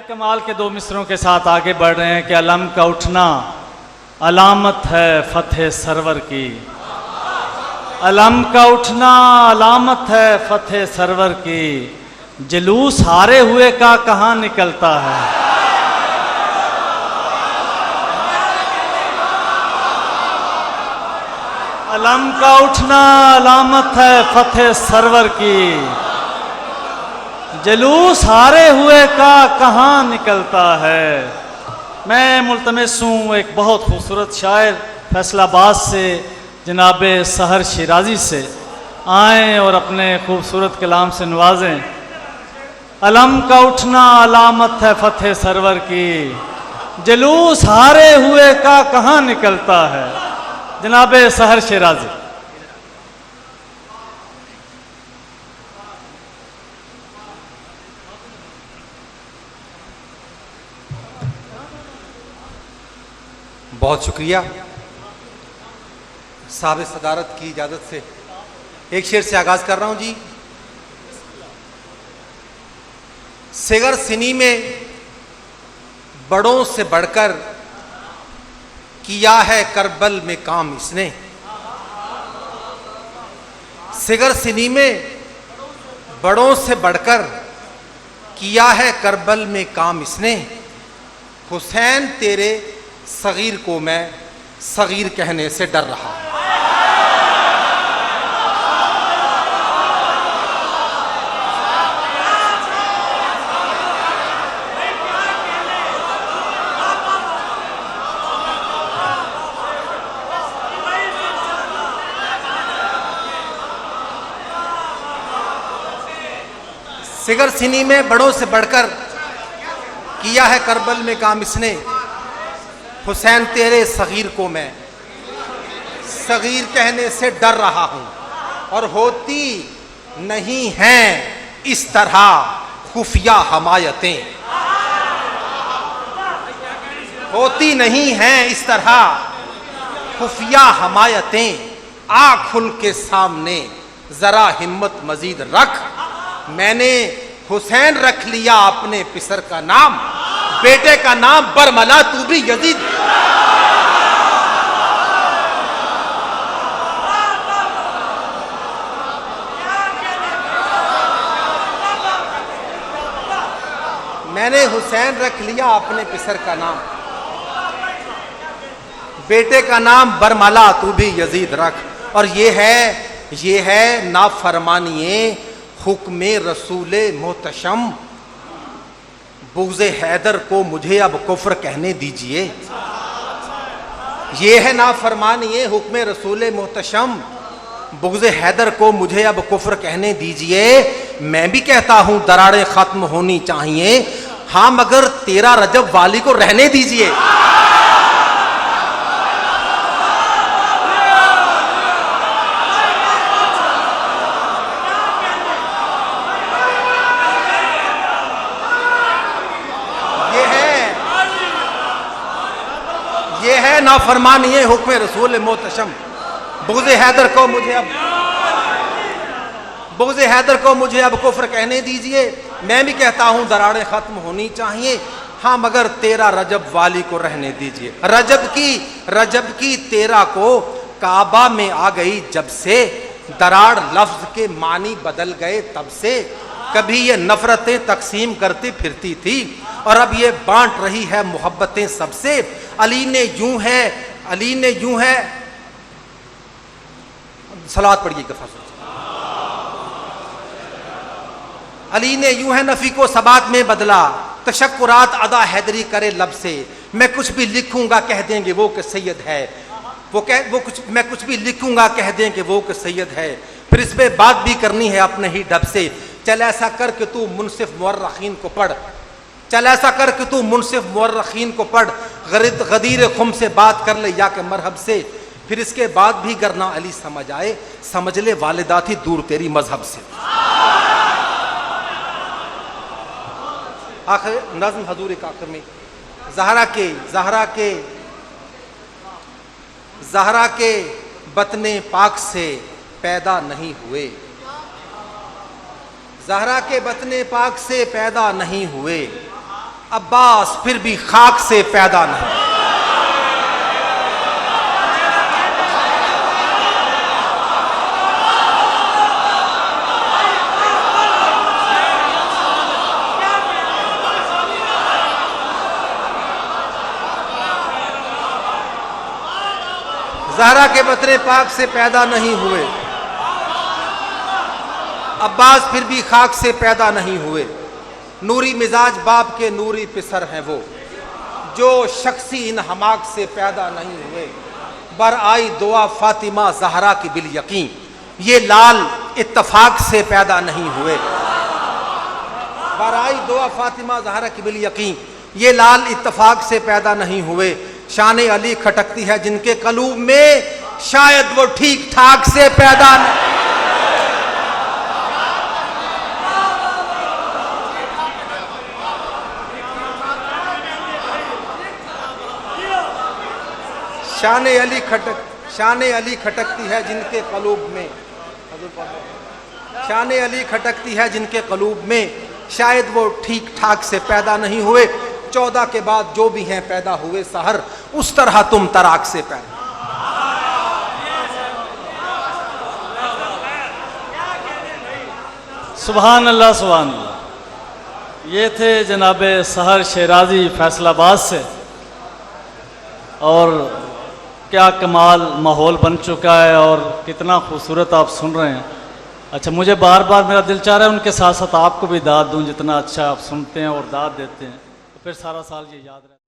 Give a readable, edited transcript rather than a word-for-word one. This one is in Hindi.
कमाल के दो मिसरों के साथ आगे बढ़ रहे हैं कि अलम का उठना अलामत है फतेह सरवर की। अलम का उठना अलामत है फतेह सरवर की। जुलूस हारे हुए का कहाँ निकलता है। अलम का उठना अलामत है फतेह सरवर की। जुलूस हारे हुए का कहाँ निकलता है। मैं मुल्तमिस हूँ एक बहुत खूबसूरत शायर फैसलाबाद से जनाब सहर शिराजी से आएँ और अपने खूबसूरत कलाम से नवाजें। अलम का उठना अलामत है फतेह सरवर की। जुलूस हारे हुए का कहाँ निकलता है। जनाब सहर शिराजी। बहुत शुक्रिया। साहब सदारत की इजाज़त से एक शेर से आगाज़ कर रहा हूँ जी। सिगर सिनी में बड़ों से बढ़कर किया है करबल में काम इसने। सिगर सिनी में बड़ों से बढ़कर किया है करबल में काम इसने। हुसैन तेरे सगीर को मैं सगीर कहने से डर रहा हूं। सिगर सिनी में बड़ों से बढ़कर किया है करबल में काम इसने। हुसैन तेरे सगीर को मैं सगीर कहने से डर रहा हूं। और होती नहीं हैं इस तरह खुफिया हमायतें। होती नहीं हैं इस तरह खुफिया हमायतें। आ खुल के सामने जरा हिम्मत मजीद रख। मैंने हुसैन रख लिया अपने पिसर का नाम। बेटे का नाम बरमला तू भी यजीद। मैंने हुसैन रख लिया अपने पिसर का नाम। बेटे का नाम बरमला तू भी यजीद रख। और ये है नाफरमानिए हुक्मे रसूले मोहतशम। बुग़्ज़े हैदर को मुझे अब कुफ्र कहने दीजिए। ये है नाफरमानिए हुक्मे रसूले मोहतशम। बुग़्ज़े हैदर को मुझे अब कुफ्र कहने दीजिए। मैं भी कहता हूं दरारें खत्म होनी चाहिए। हाँ मगर तेरा रजब वाली को रहने दीजिए। ये है नाफरमानिए हुक्म रसूल मोहतशम। बुग़्ज़े हैदर को मुझे अब कुफ्र कहने दीजिए। मैं भी कहता हूं दरारें खत्म होनी चाहिए। हाँ मगर तेरा रजब वाली को रहने दीजिए। रजब की तेरा को काबा में आ गई जब से। दरार लफ्ज के मानी बदल गए तब से। कभी ये नफरतें तकसीम करती फिरती थी और अब ये बांट रही है मोहब्बतें सबसे। अली ने यूं है सलावत पढ़िए गफा। अली ने यूं है नफी को सबात में बदला। तशक्कुरात अदा हैदरी करे लब से। मैं कुछ भी लिखूंगा कह देंगे वो कि सैयद है। मैं कुछ भी लिखूंगा कह देंगे वो कि सैयद है। फिर इस पे बात भी करनी है अपने ही डब से। चल ऐसा कर कि तू मुनसिफ मुअर्रखीन को पढ़। चल ऐसा कर कि तू मुनसिफ मुअर्रखीन को पढ़। गदीर खुम से बात कर ले या के मरहब से। फिर इसके बाद भी गरना अली समझ आए समझ ले वालिदा थी दूर तेरी मजहब से। आखिर नज़्म हजूर के आखिर में ज़हरा के बतने पाक से पैदा नहीं हुए। ज़हरा के बतने पाक से पैदा नहीं हुए। अब्बास फिर भी खाक से पैदा नहीं। ज़हरा के बतरे पाक से पैदा नहीं हुए, अब्बास फिर भी खाक से पैदा नहीं हुए। नूरी मिजाज बाप के नूरी पिसर हैं वो, जो शख्सी इन हमाक से पैदा नहीं हुए। बर आई दुआ फातिमा ज़हरा की बिल यकीन, ये लाल इत्तफाक से पैदा नहीं हुए। बर आई दुआ फातिमा ज़हरा की बिल यकीन, ये लाल इत्तफाक से पैदा नहीं हुए। शान अली खटकती है जिनके कलूब में, शायद वो ठीक ठाक से पैदा नहीं। शान अली खटकती है जिनके कलूब में, शान अली खटकती है जिनके कलूब में, शायद वो ठीक ठाक से पैदा नहीं हुए। 14 के बाद जो भी हैं पैदा हुए सहर, उस तरह तुम तराक से पैदा। सुभान अल्लाह सुभान अल्लाह। ये थे जनाब सहर शिराजी फैसलाबाद से, और क्या कमाल माहौल बन चुका है और कितना खूबसूरत आप सुन रहे हैं। अच्छा, मुझे बार बार मेरा दिल चाह रहा है उनके साथ साथ आपको भी दाद दूं, जितना अच्छा आप सुनते हैं और दाद देते हैं, तो फिर सारा साल ये याद रहे।